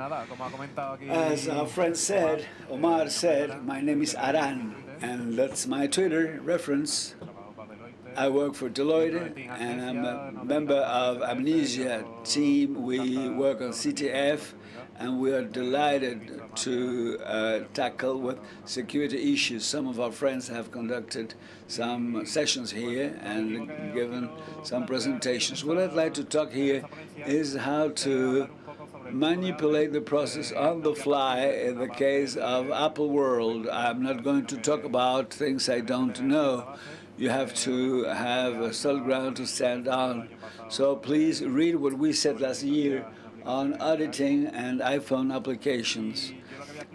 As our friend said, Omar said, my name is Arán, and that's my Twitter reference. I work for Deloitte, and I'm a member of Amnesia team. We work on CTF, and we are delighted to tackle with security issues. Some of our friends have conducted some sessions here and given some presentations. What I'd like to talk here is how to manipulate the process on the fly in the case of Apple World. I'm not going to talk about things I don't know. You have to have a solid ground to stand on. So please read what we said last year on auditing and iPhone applications.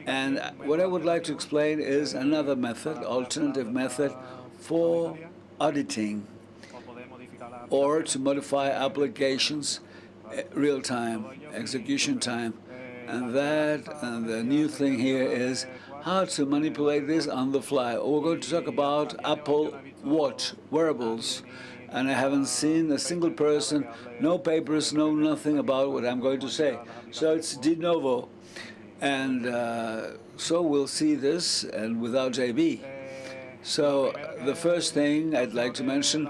And what I would like to explain is another method, alternative method for auditing or to modify applications real time, execution time. And the new thing here is how to manipulate this on the fly. We're going to talk about Apple Watch wearables, and I haven't seen a single person, no papers, no nothing about what I'm going to say. So it's de novo. And so we'll see this, and without JB. So the first thing I'd like to mention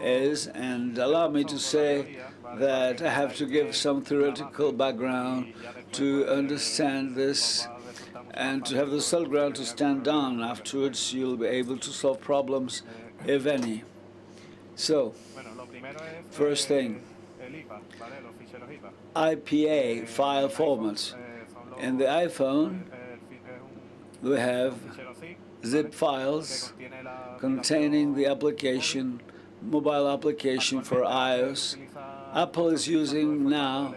is, and allow me to say that I have to give some theoretical background to understand this and to have the solid ground to stand on. Afterwards, you'll be able to solve problems, if any. So, first thing, IPA file formats. In the iPhone, we have zip files containing the application, mobile application for iOS. Apple is using now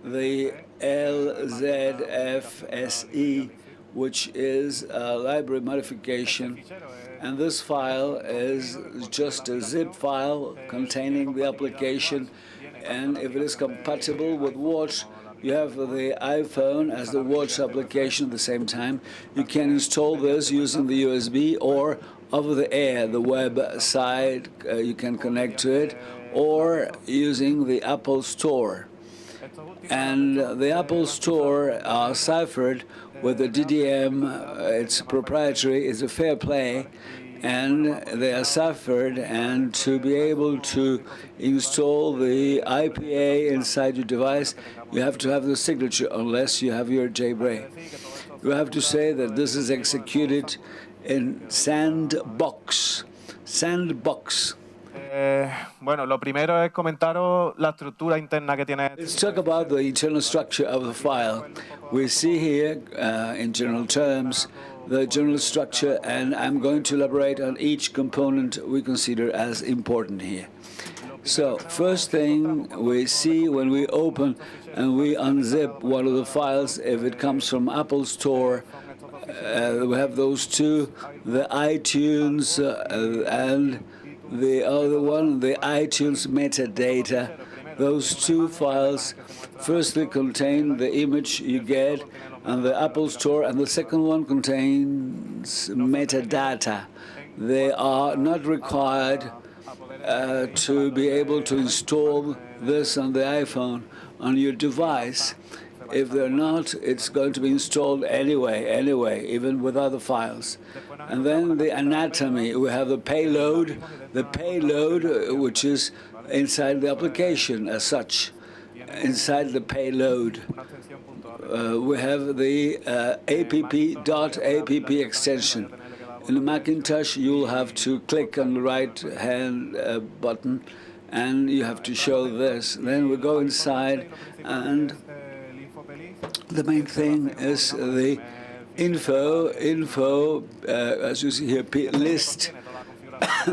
the LZFSE, which is a library modification, and this file is just a zip file containing the application, and if it is compatible with Watch, you have the iPhone as the Watch application at the same time. You can install this using the USB or over the air, the website, you can connect to it, or using the Apple Store. And the Apple Store are ciphered with the DDM, it's proprietary, it's a fair play, and they are ciphered, and to be able to install the IPA inside your device, you have to have the signature, unless you have your Jailbreak. You have to say that this is executed in Sandbox. Sandbox. Bueno, lo primero es comentaros la estructura interna que tiene. Let's talk about the internal structure of the file. We see here, in general terms, the general structure, and I'm going to elaborate on each component we consider as important here. So, first thing we see when we open and we unzip one of the files, if it comes from Apple Store, we have those two, the iTunes and the other one, the iTunes metadata. Those two files firstly contain the image you get on the Apple Store, and the second one contains metadata. They are not required to be able to install this on the iPhone on your device. If they're not, it's going to be installed anyway, even with other files. And then the anatomy, we have the payload, which is inside the application as such. Inside the payload, we have the app.app extension. In the Macintosh, you'll have to click on the right-hand button, and you have to show this. Then we go inside, and the main thing is the info, as you see here, list,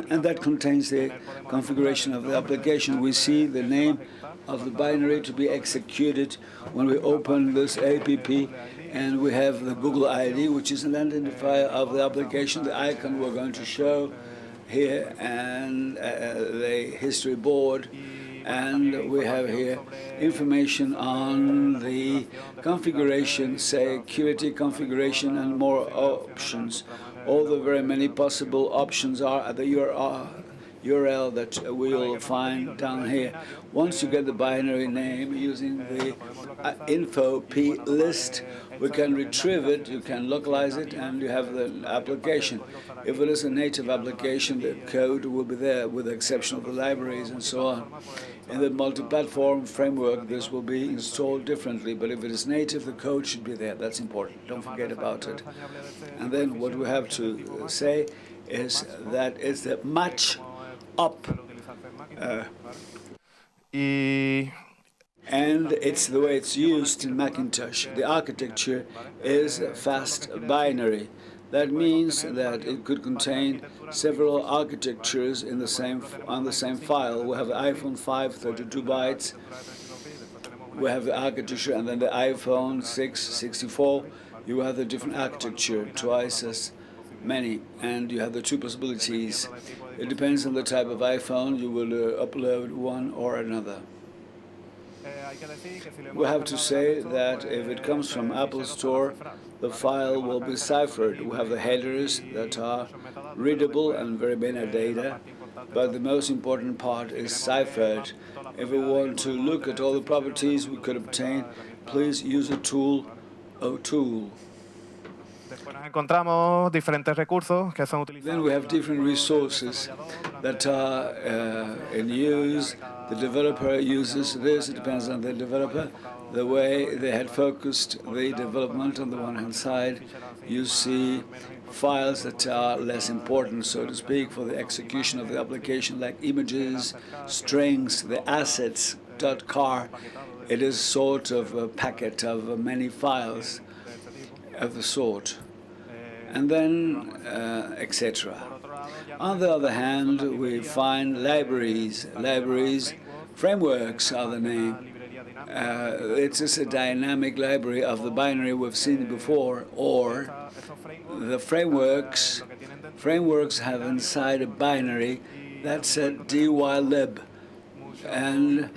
and that contains the configuration of the application. We see the name of the binary to be executed when we open this app, and we have the Google ID, which is an identifier of the application, the icon we're going to show here, and the history board. And we have here information on the configuration, security configuration, and more options. All the very many possible options are at the URL that we'll find down here. Once you get the binary name using the info p list, we can retrieve it, you can localize it, and you have the application. If it is a native application, the code will be there with the exception of the libraries and so on. In the multi-platform framework, this will be installed differently, but if it is native, the code should be there. That's important. Don't forget about it. And then what we have to say is that it's a match up. And it's the way it's used in Macintosh. The architecture is fast binary. That means that it could contain several architectures in on the same file. We have the iPhone 5, 32 bytes. We have the architecture, and then the iPhone 6, 64. You have the different architecture, twice as many, and you have the two possibilities. It depends on the type of iPhone. You will upload one or another. We have to say that if it comes from Apple Store, the file will be ciphered. We have the headers that are readable and very metadata, but the most important part is ciphered. If we want to look at all the properties we could obtain, please use a tool, tool. Then we have different resources that are in use. The developer uses this. It depends on the developer. The way they had focused the development on the one hand side, you see files that are less important, so to speak, for the execution of the application, like images, strings, the assets.car. It is sort of a packet of many files of the sort, and then etc. On the other hand, we find libraries. Libraries, frameworks are the name. It's just a dynamic library of the binary we've seen before, or the frameworks. Frameworks have inside a binary that's a dylib, and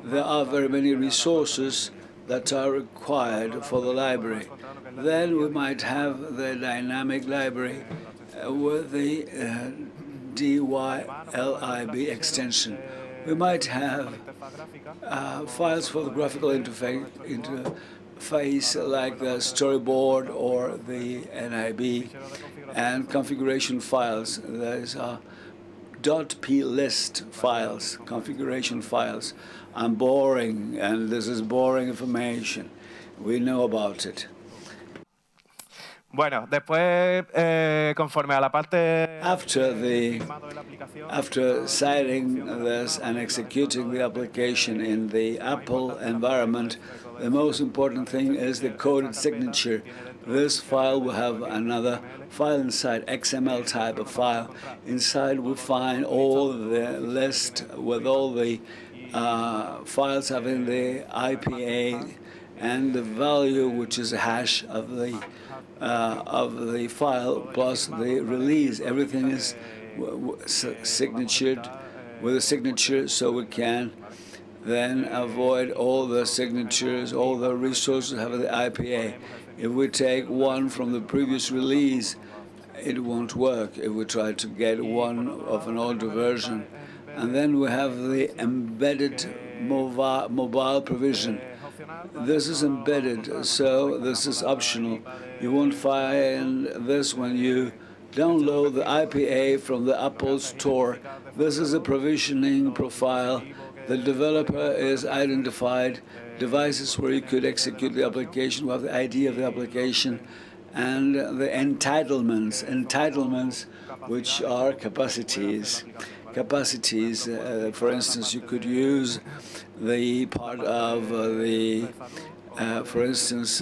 there are very many resources that are required for the library. Then we might have the dynamic library with the dylib extension. We might have files for the graphical interface like the storyboard or the NIB, and configuration files. Those are .plist files, configuration files. I'm boring, and this is boring information. We know about it. Bueno, después, conforme a la parte... After citing this and executing the application in the Apple environment, the most important thing is the coded signature. This file will have another file inside, XML type of file. Inside we find all the list with all the files having the IPA and the value, which is a hash of the file, plus the release. Everything is signatured with a signature, so we can then avoid all the signatures, all the resources have the IPA. If we take one from the previous release, it won't work if we try to get one of an older version. And then we have the embedded mobile provision. This is embedded, so this is optional. You won't find this when you download the IPA from the Apple Store. This is a provisioning profile. The developer is identified, devices where you could execute the application, with the ID of the application, and the entitlements, which are capacities. Capacities, for instance, you could use the part of the, for instance,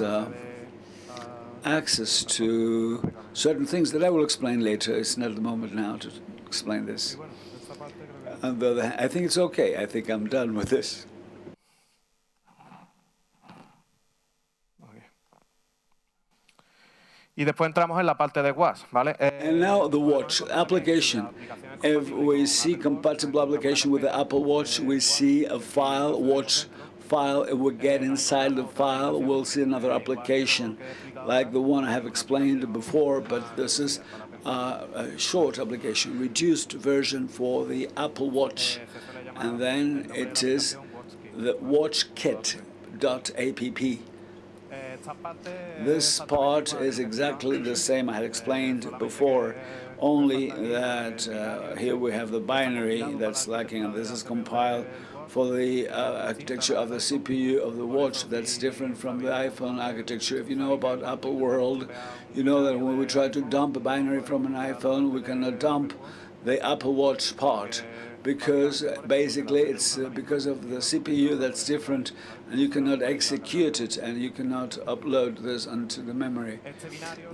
access to certain things that I will explain later. It's not the moment now to explain this. On the other hand, I think it's okay. I think I'm done with this. Y después entramos en la parte de watch, ¿vale? And now the watch application. If we see compatible application with the Apple Watch, we see a file, watch file. If we get inside the file, we'll see another application, like the one I have explained before, but this is a short application, reduced version for the Apple Watch, and then it is the WatchKit.app. This part is exactly the same I had explained before, only that here we have the binary that's lacking, and this is compiled for the architecture of the CPU of the watch that's different from the iPhone architecture. If you know about Apple World, you know that when we try to dump a binary from an iPhone, we cannot dump the Apple Watch part, because basically it's because of the CPU that's different, and you cannot execute it, and you cannot upload this onto the memory.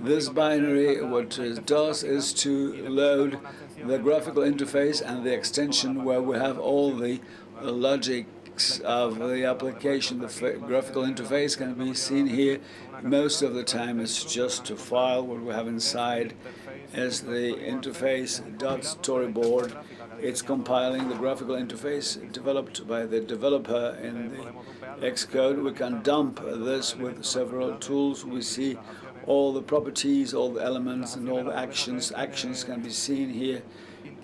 This binary, what it does is to load the graphical interface and the extension where we have all the logics of the application. The graphical interface can be seen here. Most of the time it's just a file. What we have inside is the interface.storyboard. It's compiling the graphical interface developed by the developer in the Xcode. We can dump this with several tools. We see all the properties, all the elements, and all the actions. Actions can be seen here.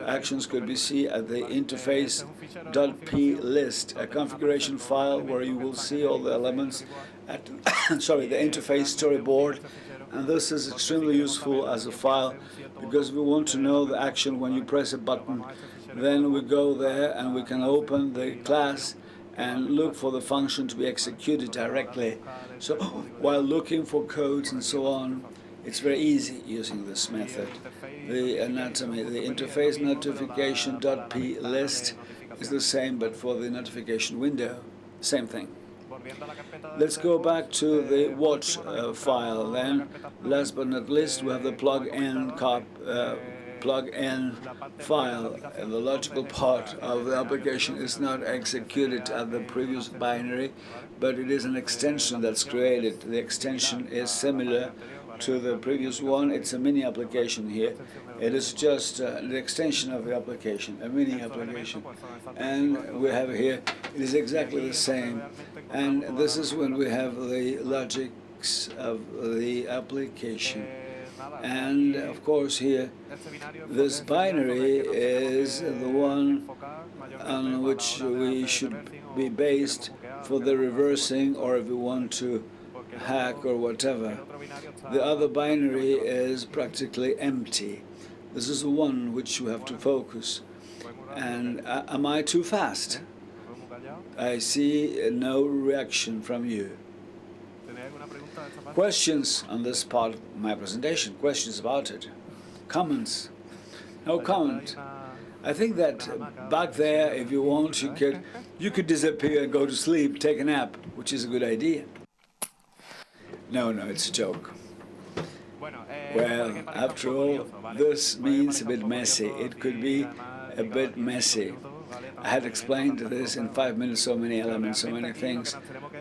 Actions could be seen at the interface.plist, a configuration file where you will see all the elements at the interface storyboard. And this is extremely useful as a file because we want to know the action when you press a button. Then we go there and we can open the class and look for the function to be executed directly. So while looking for codes and so on, it's very easy using this method. The anatomy, the interface notification.plist is the same, but for the notification window, same thing. Let's go back to the watch file then. Last but not least, we have the plug-in file. The logical part of the application is not executed at the previous binary, but it is an extension that's created. The extension is similar to the previous one. It's a mini application here. It is just the extension of the application, a mini application. And we have here, it is exactly the same. And this is when we have the logics of the application. And of course here, this binary is the one on which we should be based for the reversing, or if we want to hack or whatever. The other binary is practically empty. This is the one which you have to focus. And am I too fast? I see no reaction from you. Questions on this part of my presentation? Questions about it? Comments? No comment. I think that back there, if you want, you could disappear and go to sleep, take a nap, which is a good idea. No, it's a joke. Well, after all, this means a bit messy. It could be a bit messy. I had explained this in 5 minutes, so many elements, so many things.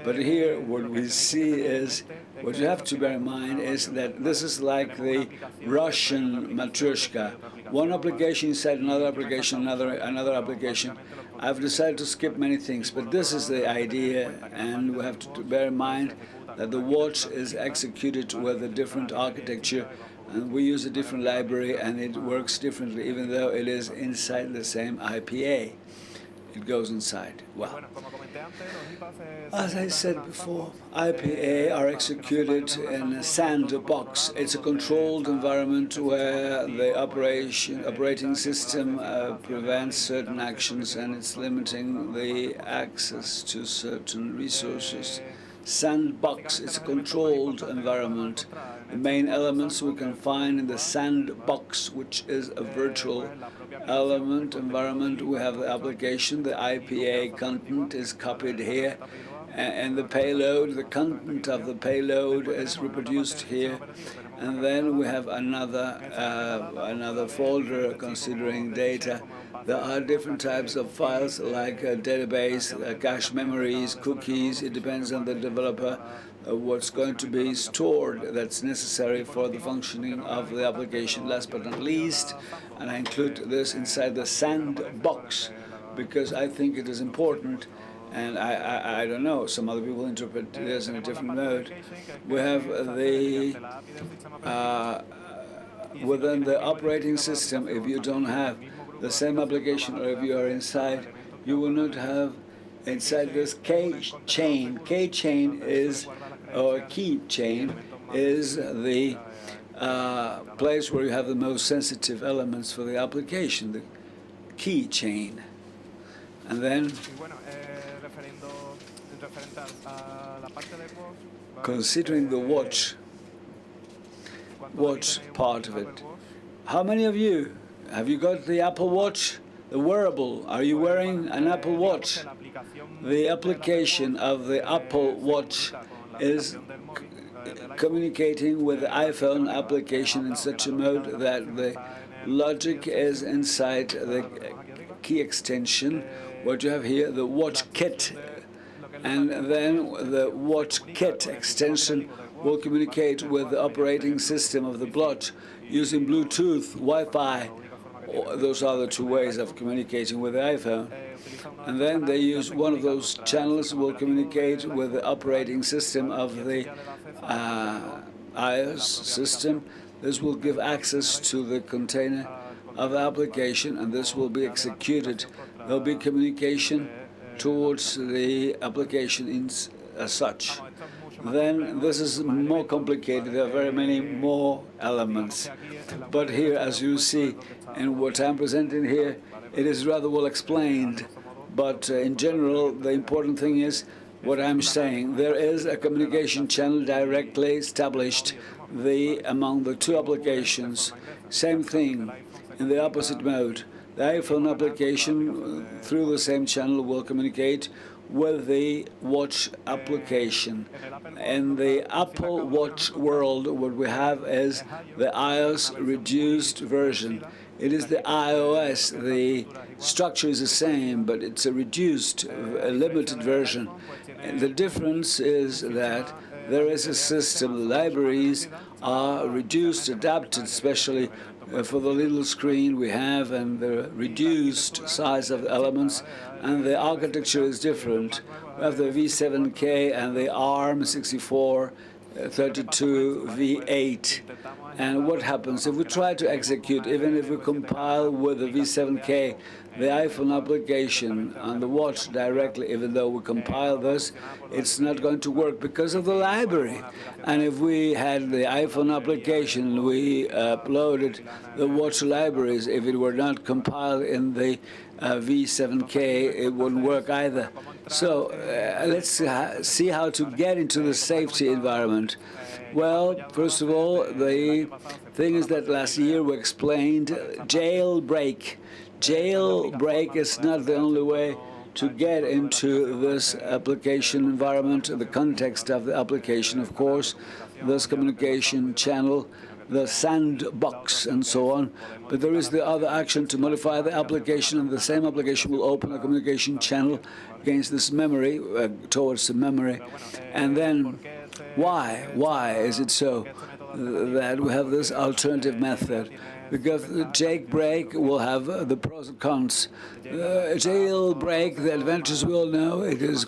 But here, what we see is, what you have to bear in mind is that this is like the Russian matryoshka. One application inside another application, another application. I've decided to skip many things, but this is the idea, and we have to bear in mind that the watch is executed with a different architecture, and we use a different library, and it works differently, even though it is inside the same IPA. It goes inside. Well, as I said before, IPA are executed in a sandbox. It's a controlled environment where the operating system prevents certain actions, and it's limiting the access to certain resources. Sandbox is a controlled environment. The main elements we can find in the sandbox, which is a virtual environment. We have the application, the IPA content is copied here, and the payload, the content of the payload is reproduced here. And then we have another folder considering data. There are different types of files like a database, cache memories, cookies. It depends on the developer what's going to be stored that's necessary for the functioning of the application. Last but not least, and I include this inside the sandbox because I think it is important, and I don't know, some other people interpret this in a different mode. We have the within the operating system, if you don't have the same application, or if you are inside, you will not have inside this K-chain. K-chain is, or key chain, is the place where you have the most sensitive elements for the application, the key chain. And then, considering the watch part of it, how many of you, have you got the Apple Watch, the wearable? Are you wearing an Apple Watch? The application of the Apple Watch is communicating with the iPhone application in such a mode that the logic is inside the key extension. What you have here, the watch kit, and then the watch kit extension will communicate with the operating system of the watch using Bluetooth, Wi-Fi. Those are the two ways of communicating with the iPhone. And then they use one of those channels will communicate with the operating system of the iOS system. This will give access to the container of the application, and this will be executed. There'll be communication towards the application as such. Then this is more complicated. There are very many more elements. But here, as you see, in what I'm presenting here, it is rather well explained. But in general, the important thing is what I'm saying. There is a communication channel directly established among the two applications. Same thing in the opposite mode. The iPhone application, through the same channel, will communicate with the watch application. In the Apple Watch world, what we have is the iOS reduced version. It is the iOS. The structure is the same, but it's a reduced, a limited version. And the difference is that there is a system. The libraries are reduced, adapted, especially for the little screen we have and the reduced size of the elements, and the architecture is different. We have the V7K and the ARM 6432 V8. And what happens if we try to execute, even if we compile with the V7K, the iPhone application on the watch directly, even though we compile this, it's not going to work because of the library. And if we had the iPhone application, we uploaded the watch libraries, if it were not compiled in the V7K, it wouldn't work either. So let's see how to get into the safety environment. Well, first of all, the thing is that last year we explained jailbreak. Jailbreak is not the only way to get into this application environment, the context of the application, of course, this communication channel, the sandbox, and so on. But there is the other action to modify the application, and the same application will open a communication channel against this memory, towards the memory. And then, why is it so that we have this alternative method? Because the jailbreak will have the pros and cons. Jailbreak, the advantages we all know, it is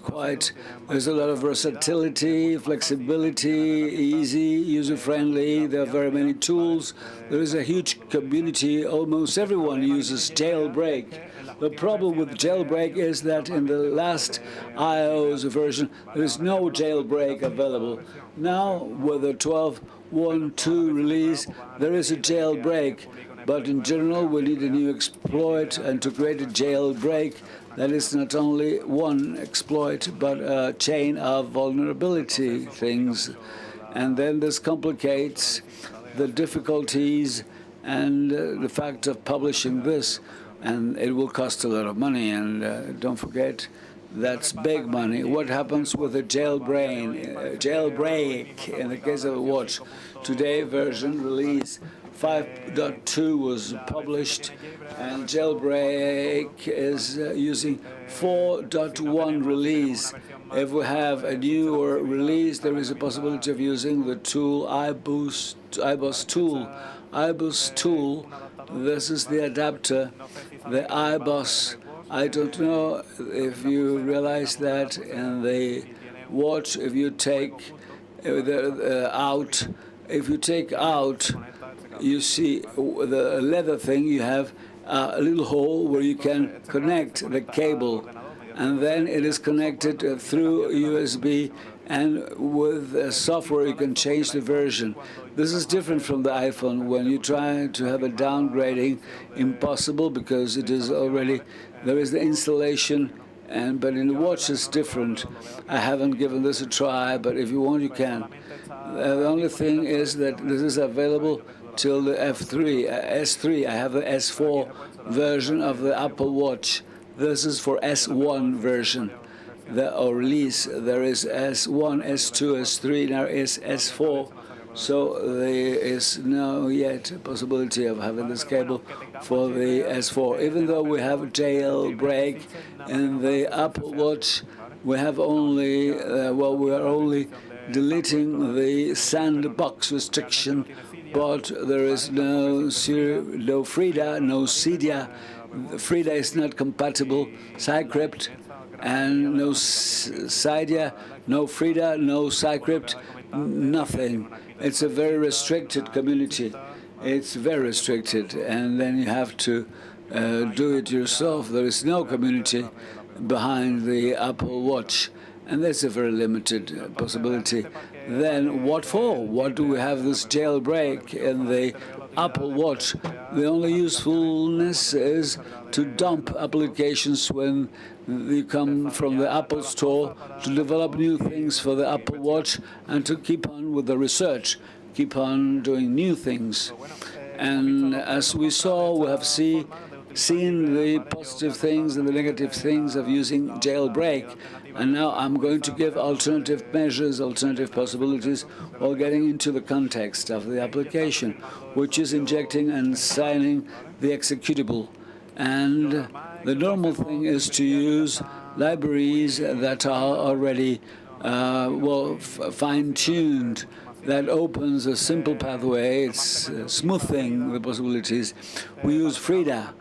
there's a lot of versatility, flexibility, easy, user-friendly. There are very many tools. There is a huge community. Almost everyone uses jailbreak. The problem with jailbreak is that in the last iOS version, there is no jailbreak available. Now, with the 12.1.2 release, there is a jailbreak. But in general, we need a new exploit, and to create a jailbreak, that is not only one exploit, but a chain of vulnerability things. And then this complicates the difficulties and the fact of publishing this. And it will cost a lot of money, and don't forget, that's big money. What happens with a jailbreak in the case of a watch? Today, version release 5.2 was published, and jailbreak is using 4.1 release. If we have a newer release, there is a possibility of using the tool iBoost tool. iBoost tool, this is the adapter, the iBoost. I don't know if you realize that in the watch, if you take out if you take out, you see the leather thing, you have a little hole where you can connect the cable, and then it is connected through USB, and with software you can change the version. This is different from the iPhone. When you try to have a downgrading, impossible, because it is already, there is the installation, but in the watch it's different. I haven't given this a try, but if you want, you can. The only thing is that this is available till the S3. I have the S4 version of the Apple Watch. This is for S1 version. Or release, there is S1, S2, S3, now is S4. So there is no yet possibility of having this cable for the S4. Even though we have Jailbreak in the Apple Watch, we have only, we are only deleting the sandbox restriction, but there is no FRIDA, no CEDIA. FRIDA is not compatible, Cycrypt, and no CEDIA, no FRIDA, no Cycrypt, nothing. It's a very restricted community. It's very restricted, and then you have to do it yourself. There is no community behind the Apple Watch, and that's a very limited possibility. Then what for? What do we have this jailbreak in the Apple Watch? The only usefulness is to dump applications when you come from the Apple Store, to develop new things for the Apple Watch, and to keep on with the research, keep on doing new things. And as we saw, we have seen the positive things and the negative things of using jailbreak. And now I'm going to give alternative measures, alternative possibilities, while getting into the context of the application, which is injecting and signing the executable. And the normal thing is to use libraries that are already fine-tuned, that opens a simple pathway. It's smoothing the possibilities. We use FRIDA.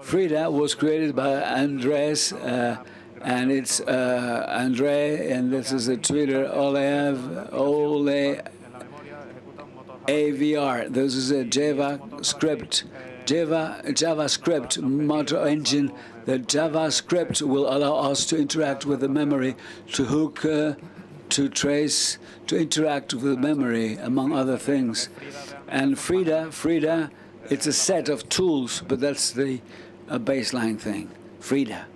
FRIDA was created by Andres, and it's Andre, and this is a Twitter, Ole AVR. This is a JavaScript motor engine. The JavaScript will allow us to interact with the memory, to hook, to trace, to interact with the memory, among other things. And FRIDA, it's a set of tools, but that's the baseline thing, FRIDA.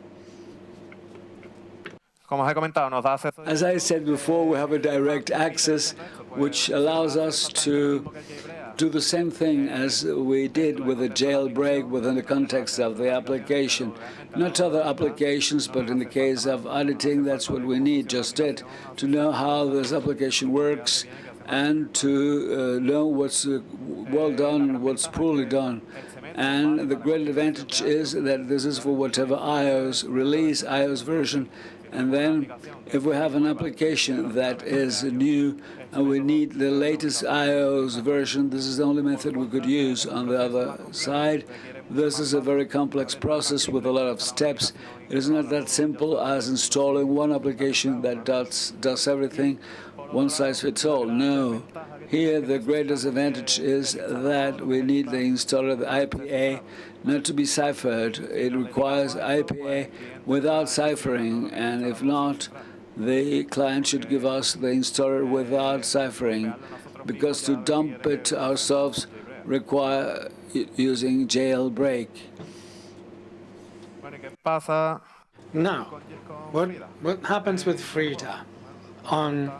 As I said before, we have a direct access, which allows us to do the same thing as we did with the jailbreak within the context of the application. Not other applications, but in the case of editing, that's what we need, just it, to know how this application works and to know what's well done and what's poorly done. And the great advantage is that this is for whatever iOS release, iOS version. And then if we have an application that is new and we need the latest iOS version, this is the only method we could use. On the other side, this is a very complex process with a lot of steps. It is not that simple as installing one application that does everything, one size fits all. No. Here, the greatest advantage is that we need the installer, the IPA, not to be ciphered. It requires IPA without ciphering, and if not, the client should give us the installer without ciphering, because to dump it ourselves require using jailbreak. Now, what happens with FRIDA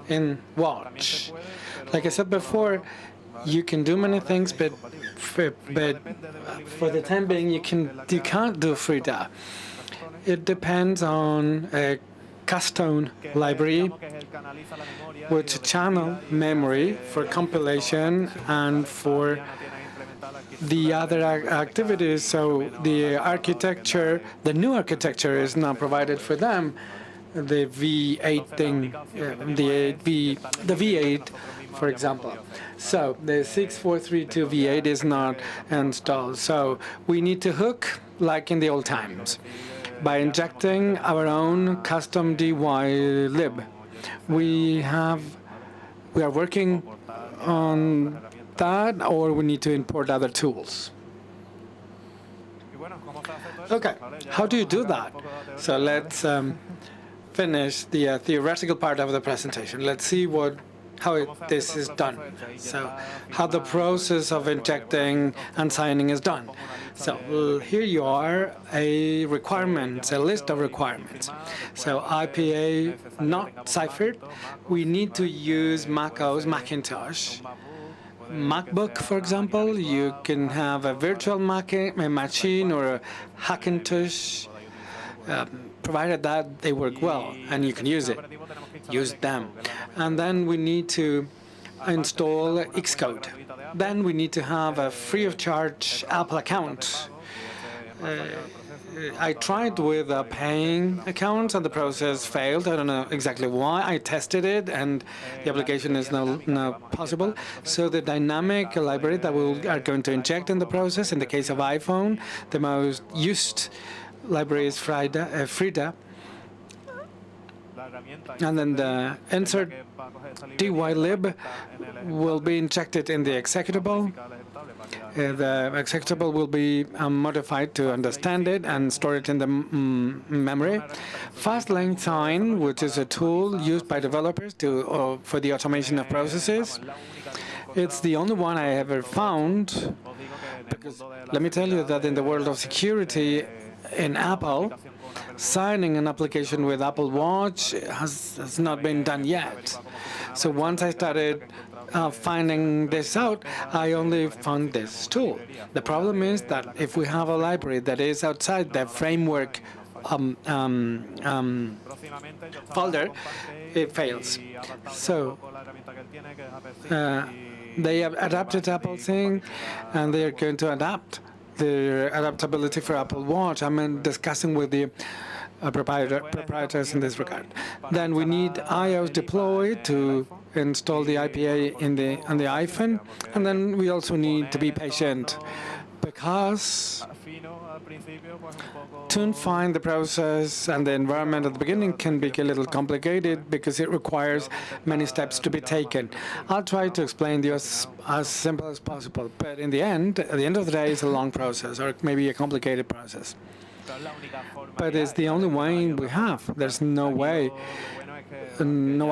in Watch? Like I said before, you can do many things, but for the time being, you can't do FRIDA. It depends on a custom library with channel memory for compilation and for the other activities. So the architecture, the new architecture is not provided for them. The V8 thing, the V8, for example. So the 6432 V8 is not installed. So we need to hook like in the old times by injecting our own custom DY lib. We we are working on that, or we need to import other tools. Okay, how do you do that? So let's finish the theoretical part of the presentation. Let's see how this is done. So how the process of injecting and signing is done. So here you are, a list of requirements. So IPA not ciphered. We need to use Mac OS, Macintosh. MacBook, for example, you can have a virtual machine or a Hackintosh, provided that they work well and you can use them. And then we need to install Xcode. Then we need to have a free of charge Apple account. I tried with a paying account and the process failed. I don't know exactly why. I tested it and the application is now possible. So the dynamic library that we are going to inject in the process, in the case of iPhone, the most used library is Frida. And then the insert dylib will be injected in the executable. The executable will be modified to understand it and store it in the memory. Fast-length sign, which is a tool used by developers for the automation of processes. It's the only one I ever found, because let me tell you that in the world of security in Apple, signing an application with Apple Watch has not been done yet. So once I started finding this out, I only found this tool. The problem is that if we have a library that is outside the framework folder, it fails. So they have adapted Apple thing, and they are going to adapt the adaptability for Apple Watch. I'm discussing with the proprietors in this regard. Then we need iOS deploy to install the IPA on the iPhone, and then we also need to be patient, because to find the process and the environment at the beginning can be a little complicated because it requires many steps to be taken. I'll try to explain this as simple as possible, but in the end, at the end of the day, it's a long process, or maybe a complicated process. But it's the only way we have. There's no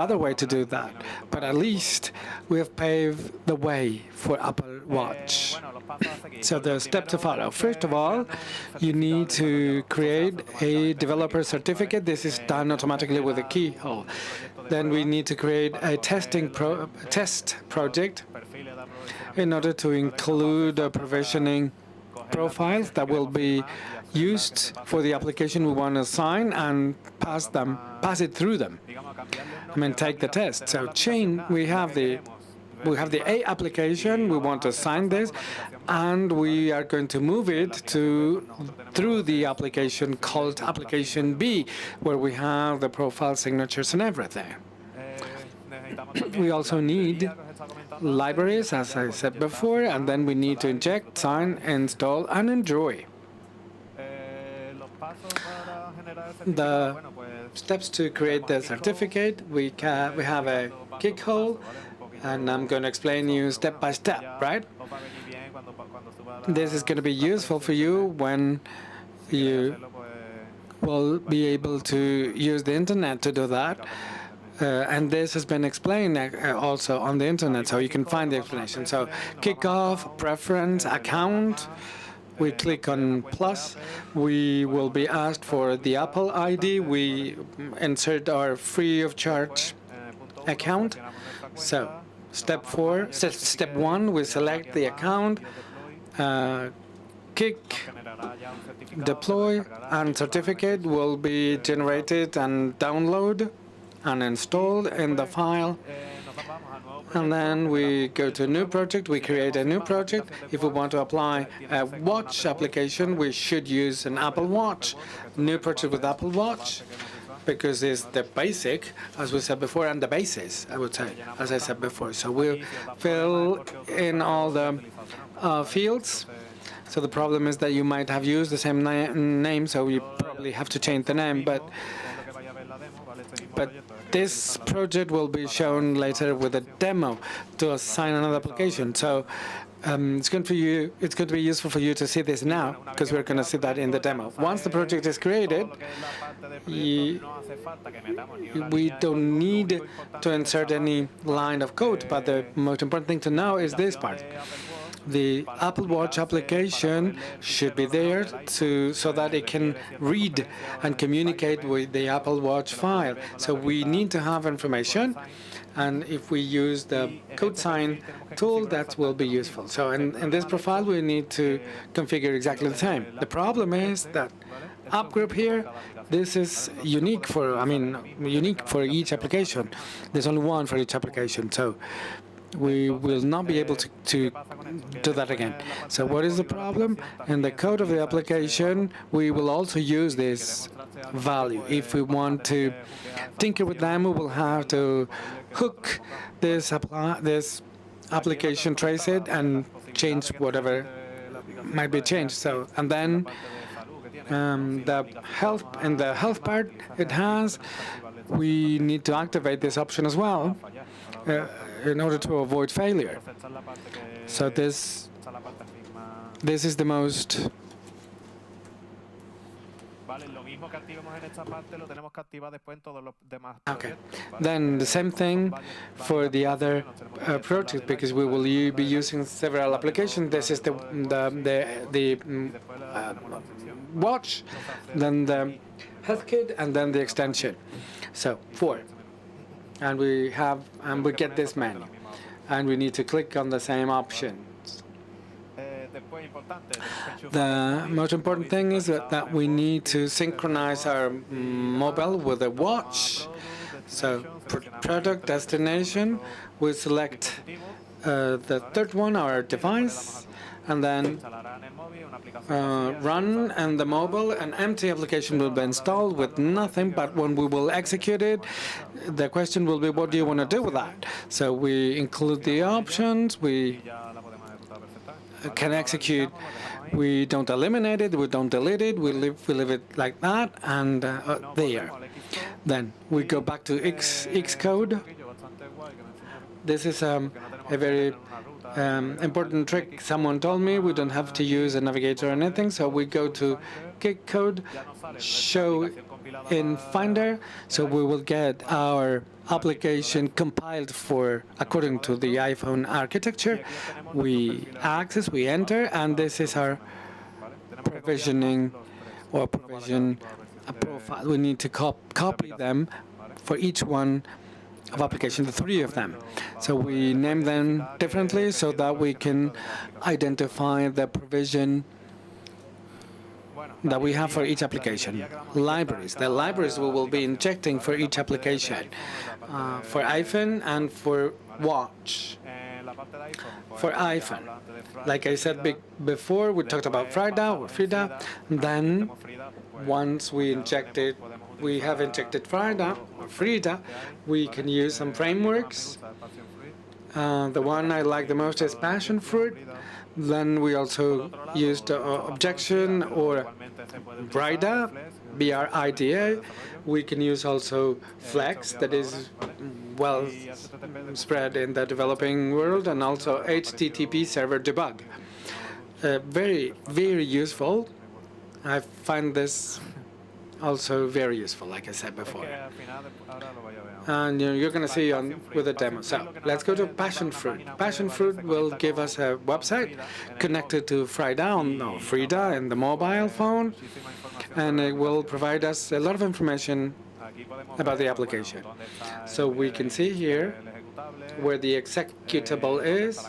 other way to do that. But at least we have paved the way for Apple Watch. So the step to follow. First of all, you need to create a developer certificate. This is done automatically with a keyhole. Then we need to create a test project in order to include provisioning profiles that will be used for the application we want to assign and pass it through them. Take the test. So we have the A application, we want to assign this, and we are going to move it through the application called application B, where we have the profile signatures and everything. We also need libraries, as I said before, and then we need to inject, sign, install, and enjoy. The steps to create the certificate, we have a kick hole, and I'm going to explain you step by step, right? This is going to be useful for you when you will be able to use the internet to do that. And this has been explained also on the internet, so you can find the explanation. So kickoff, preference, account. We click on plus. We will be asked for the Apple ID. We insert our free of charge account. So step 1, we select the account, kick, deploy, and certificate will be generated and download and installed in the file. And then we go to a new project, we create a new project. If we want to apply a watch application, we should use an Apple Watch. New project with Apple Watch, because it's the basic, as we said before, and the basis, I would say, as I said before. So we'll fill in all the fields. So the problem is that you might have used the same name, so you probably have to change the name. But this project will be shown later with a demo to assign another application. So it's going to be useful for you to see this now, because we're going to see that in the demo. Once the project is created, we don't need to insert any line of code, but the most important thing to know is this part. The Apple Watch application should be there so that it can read and communicate with the Apple Watch file. So we need to have information, and if we use the code sign tool, that will be useful. So in this profile, we need to configure exactly the same. The problem is that app group here, this is unique for each application. There's only one for each application. So we will not be able to do that again. So what is the problem? In the code of the application, we will also use this value. If we want to tinker with them, we will have to hook this application, trace it, and change whatever might be changed. So, and then the health part it has, we need to activate this option as well in order to avoid failure. So this is the most. Okay. Then the same thing for the other project, because we will be using several applications. This is the watch, then the health kit, and then the extension. So 4. And we get this menu, and we need to click on the same options. The most important thing is that we need to synchronize our mobile with a watch. So product destination, we select the third one, our device, and then run, and the mobile, an empty application will be installed with nothing, but when we will execute it, the question will be, what do you want to do with that? So we include the options, we can execute, we don't eliminate it, we don't delete it, we leave it like that, and there. Then we go back to Xcode. This is a very important trick someone told me. We don't have to use a navigator or anything, so we go to Xcode, show in Finder, so we will get our application compiled according to the iPhone architecture. We access, we enter, and this is our provisioning or provision profile. We need to copy them for each one of application, the 3 of them. So we name them differently so that we can identify the provision that we have for each application. Libraries. The libraries we will be injecting for each application, for iPhone and for watch. For iPhone, like I said before, we talked about Frida. Then, once we have injected Frida, we can use some frameworks. The one I like the most is Passion Fruit. Then we also used Objection or Brida, BRIDA. We can use also Flex, that is well spread in the developing world, and also HTTP Server Debug. Very, very useful. I find this also very useful, like I said before. And you're going to see with the demo. So let's go to Passion Fruit. Passion Fruit will give us a website connected to Frida in the mobile phone, and it will provide us a lot of information about the application. So we can see here where the executable is,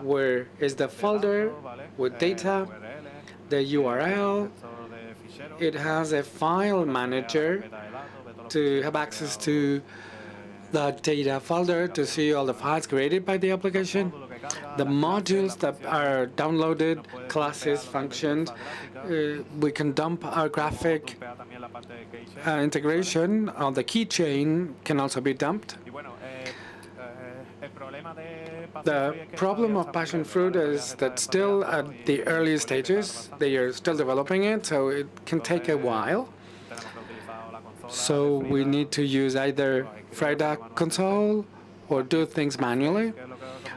where is the folder with data, the URL. It has a file manager to have access to the data folder to see all the files created by the application, the modules that are downloaded, classes, functions. We can dump our graphic integration on the keychain can also be dumped. The problem of Passion Fruit is that still at the early stages, they are still developing it, so it can take a while. So we need to use either Frida console or do things manually.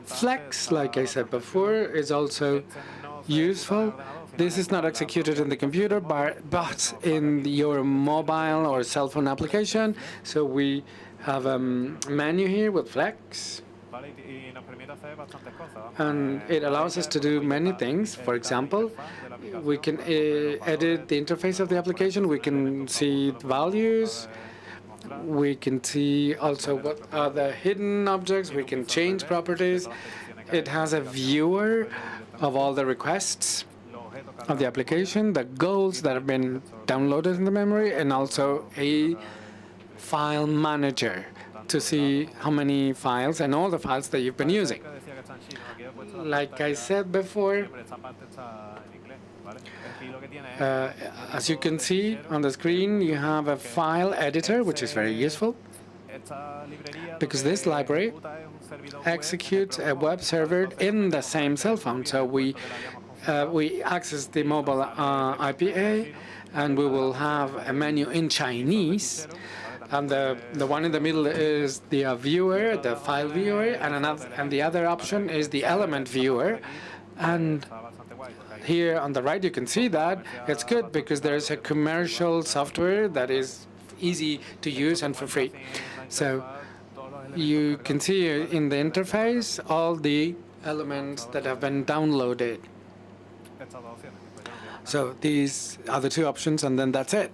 Flex, like I said before, is also useful. This is not executed in the computer, but in your mobile or cell phone application. So we have a menu here with Flex. And it allows us to do many things. For example, we can edit the interface of the application. We can see values. We can see also what are the hidden objects. We can change properties. It has a viewer of all the requests of the application, the goals that have been downloaded in the memory, and also a file manager to see how many files and all the files that you've been using. Like I said before, as you can see on the screen, you have a file editor, which is very useful, because this library executes a web server in the same cell phone. So we access the mobile IPA, and we will have a menu in Chinese. And the one in the middle is the viewer, the file viewer, and the other option is the element viewer. And here on the right, you can see that it's good because there's a commercial software that is easy to use and for free. So you can see in the interface all the elements that have been downloaded. So these are the two options, and then that's it.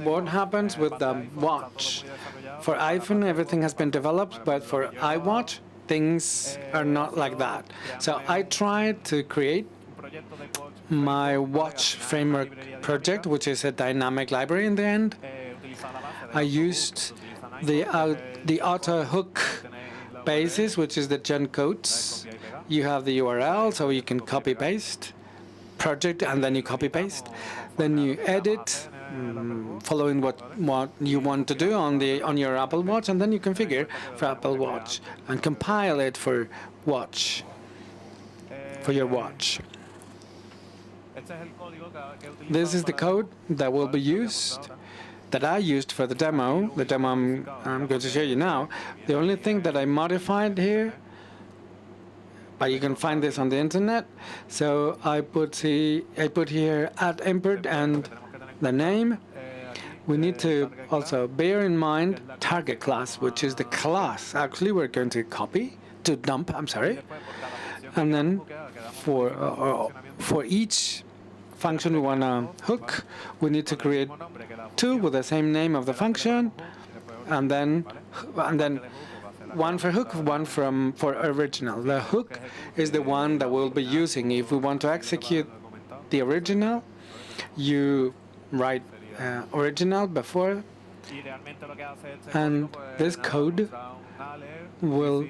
What happens with the watch? For iPhone, everything has been developed, but for iWatch, things are not like that. So I tried to create my watch framework project, which is a dynamic library in the end. I used the auto hook basis, which is the gen codes. You have the URL, so you can copy paste project, and then you copy paste. Then you edit, following what you want to do on your Apple Watch, and then you configure for Apple Watch and compile it for your watch. This is the code that will be used, that I used for the demo I'm going to show you now. The only thing that I modified here, but you can find this on the internet. So I put here @import and the name. We need to also bear in mind target class, which is the class actually we're going to dump. And then for each function we want to hook, we need to create two with the same name of the function, and then one for hook, one for original. The hook is the one that we'll be using. If we want to execute the original, you write original before, and this code will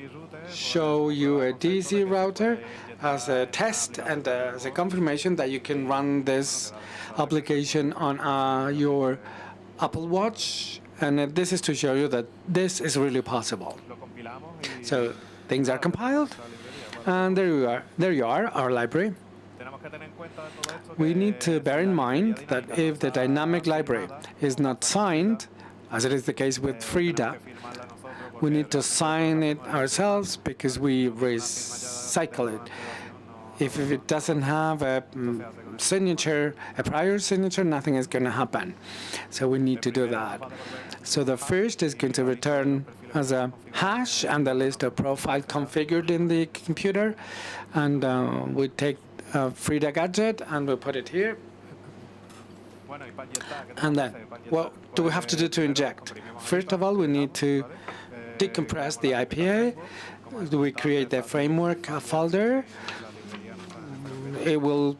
show you a DC router as a test and as a confirmation that you can run this application on your Apple Watch. And this is to show you that this is really possible. So things are compiled, and there you are, our library. We need to bear in mind that if the dynamic library is not signed, as it is the case with Frida, we need to sign it ourselves because we recycle it. If it doesn't have a signature, a prior signature, nothing is going to happen. So we need to do that. So the first is going to return as a hash and the list of profiles configured in the computer. And we take Frida gadget and we put it here. And then, what do we have to do to inject? First of all, we need to decompress the IPA. We create the framework folder. It will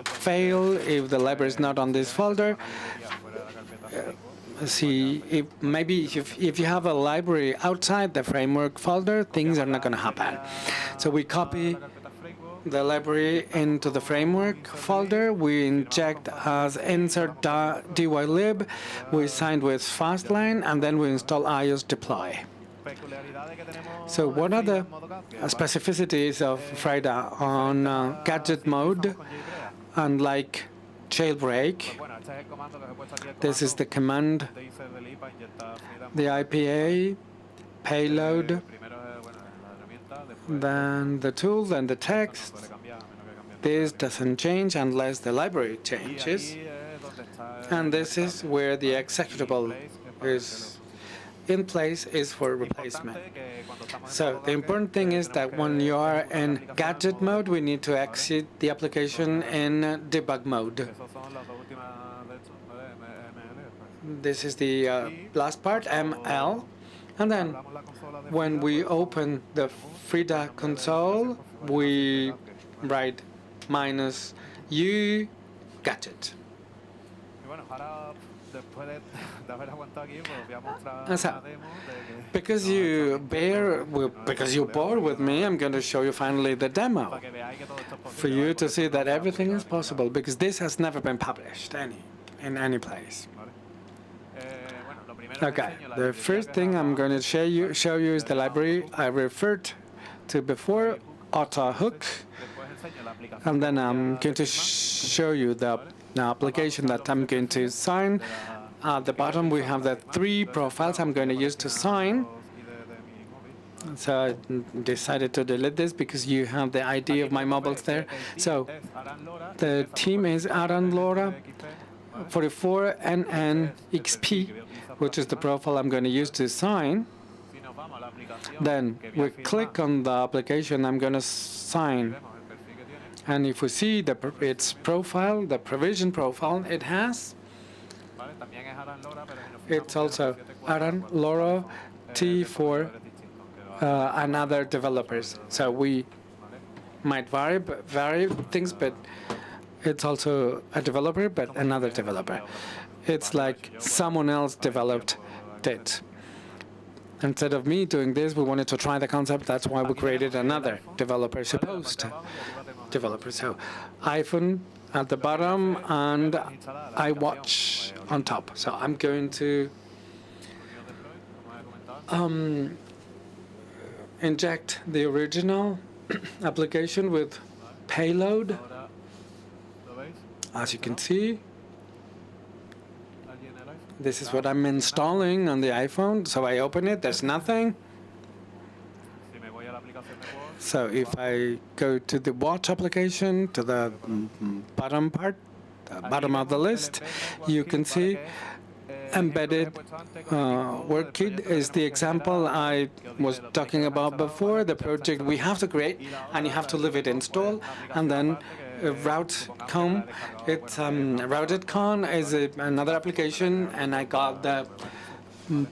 fail if the library is not on this folder. See, if you have a library outside the framework folder, things are not going to happen. So we copy the library into the framework folder. We inject as insert.dylib. We signed with Fastline, and then we install iOS deploy. So what are the specificities of Frida on gadget mode? Unlike Jailbreak. This is the command, the IPA, payload, then the tool, then the text. This doesn't change unless the library changes. And this is where the executable is in place is for replacement. So the important thing is that when you are in gadget mode, we need to exit the application in debug mode. This is the last part, ML. And then when we open the Frida console, we write -u gadget. So, because you're bored with me, I'm going to show you finally the demo for you to see that everything is possible, because this has never been published in any place. Okay, the first thing I'm going to show you is the library I referred to before, AutoHook, and then I'm going to show you the application that I'm going to sign. At the bottom, we have the 3 profiles I'm going to use to sign. So I decided to delete this because you have the ID of my mobiles there. So the team is Arán Lora 44NNXP, which is the profile I'm going to use to sign. Then we click on the application I'm going to sign. And if we see its profile, the provision profile it has, it's also Arán Lora T for another developers. So we might vary things, but it's also a developer, but another developer. It's like someone else developed it. Instead of me doing this, we wanted to try the concept. That's why we created another developer, supposed developer. So iPhone at the bottom and iWatch on top. So I'm going to inject the original application with payload. As you can see, this is what I'm installing on the iPhone. So I open it, there's nothing. So if I go to the watch application, to the bottom part, bottom of the list, you can see embedded WorkKit is the example I was talking about before, the project we have to create, and you have to leave it installed, and then RootedCON. It's RootedCON is another application, and I got the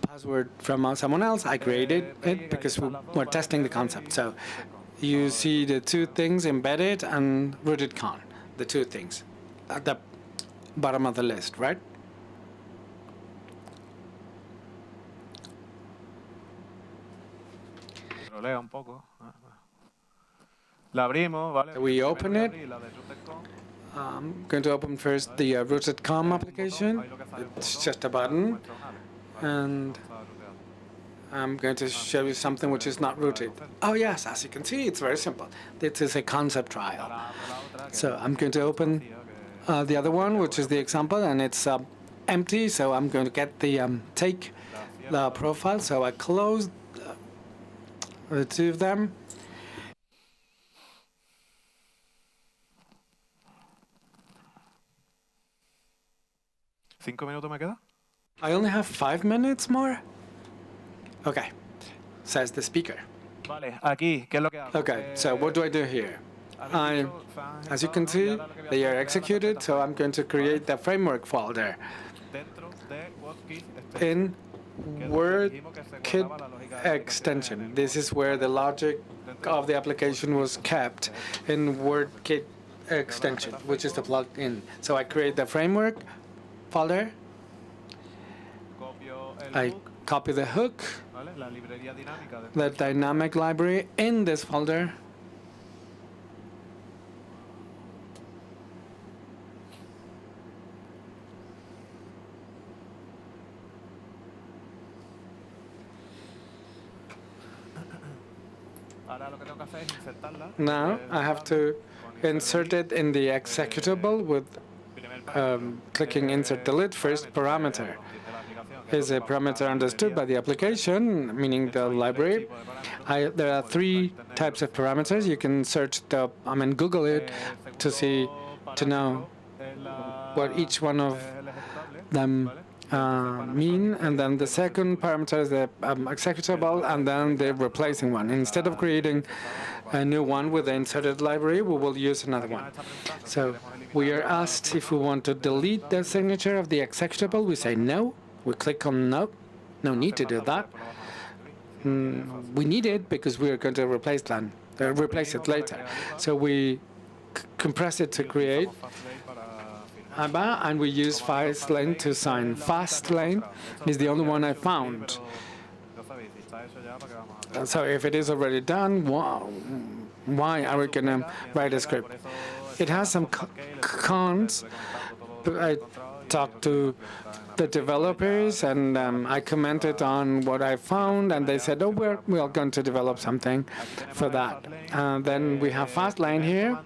password from someone else. I created it because we were testing the concept. So you see the 2 things, embedded and RootedCON, the 2 things at the bottom of the list, right? We open it. I'm going to open first the RootedCON application. It's just a button. And I'm going to show you something which is not rooted. Oh, yes, as you can see, it's very simple. This is a concept trial. So I'm going to open the other one, which is the example, and it's empty. So I'm going to get the take the profile. So I close the 2 of them. I only have 5 minutes more? Okay, says the speaker. Okay, so what do I do here? As you can see, they are executed, so I'm going to create the framework folder in WorkKit extension. This is where the logic of the application was kept in WorkKit extension, which is the plugin. So I create the framework folder. I copy the hook, the dynamic library in this folder. Now I have to insert it in the executable with clicking Insert Delete, first parameter is a parameter understood by the application, meaning the library. There are three types of parameters. You can search Google it to know what each one of them mean, and then the second parameter is the executable, and then the replacing one. Instead of creating a new one with the inserted library, we will use another one. So we are asked if we want to delete the signature of the executable. We say no. We click on no. No need to do that. We need it because we are going to replace it later. So we compress it to create ABA, and we use Fastlane to sign. Fastlane is the only one I found. So if it is already done, why are we going to write a script? It has some cons. I talked to the developers, and I commented on what I found, and they said, oh, we're going to develop something for that. Then we have Fastlane here.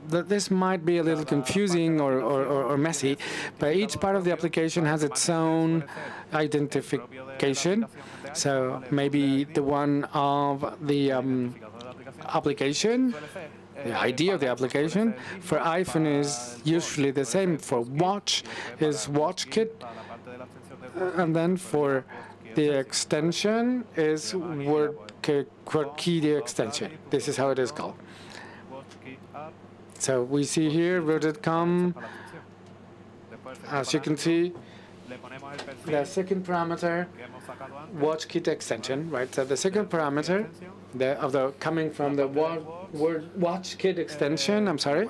This might be a little confusing or messy, but each part of the application has its own identification. So maybe the one of the application, the ID of the application. For iPhone is usually the same. For watch is WatchKit. And then for the extension is WordKey extension. This is how it is called. So we see here RootedCON. As you can see, the second parameter, WatchKit extension, right? So the second parameter coming from the WatchKit extension, I'm sorry.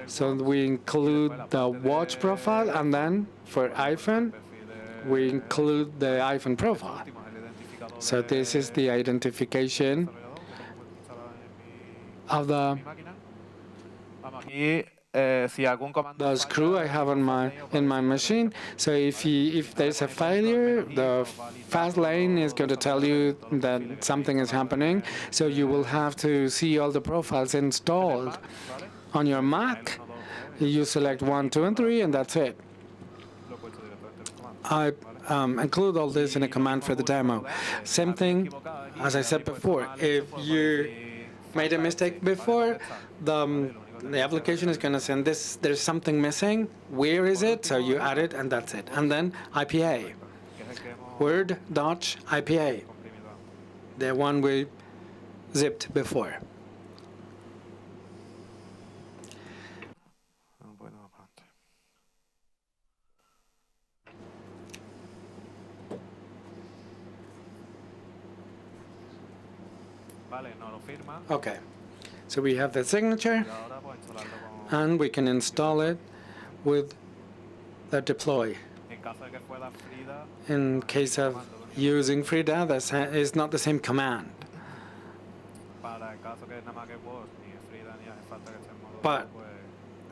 So we include the watch profile, and then for iPhone, we include the iPhone profile. So this is the identification of the screw I have in my machine. So if there's a failure, the Fastlane is going to tell you that something is happening. So you will have to see all the profiles installed on your Mac. You select 1, 2, and 3, and that's it. I include all this in a command for the demo. Same thing, as I said before. If you made a mistake before, the application is going to send this, there's something missing. Where is it? So you add it, and that's it. And then IPA, Word.IPA, the one we zipped before. Okay, so we have the signature, and we can install it with the deploy. In case of using Frida, that is not the same command. But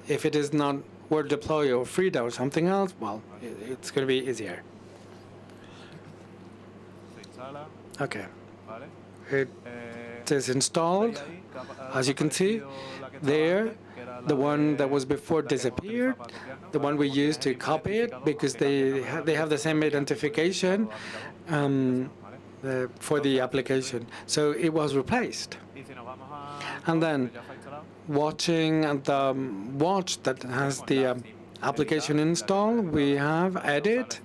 if it is not Word deploy or Frida or something else, well, it's going to be easier. Okay. It is installed. As you can see, there, the one that was before disappeared, the one we used to copy it, because they have the same identification for the application. So it was replaced. And then watching the watch that has the application installed, we have edit,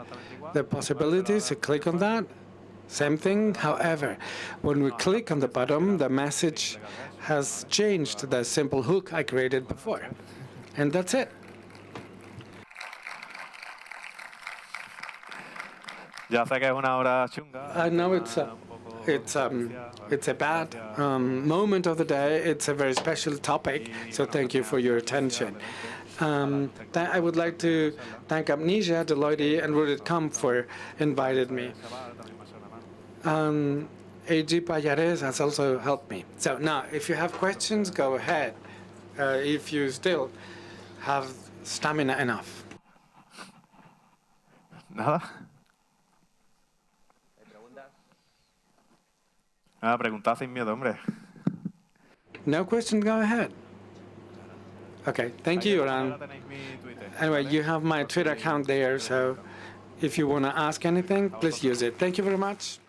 the possibilities to click on that. Same thing. However, when we click on the bottom, the message has changed to the simple hook I created before. And that's it. I know it's a bad moment of the day. It's a very special topic, so thank you for your attention. I would like to thank Amnesia, Deloitte, and RootedCON for inviting me. AG Payares has also helped me. So now, if you have questions, go ahead. If you still have stamina enough. Nada. Nada, preguntad sin miedo, hombre. No questions, go ahead. Okay, thank you, Arán. Anyway, you have my Twitter account there, so if you want to ask anything, please use it. Thank you very much.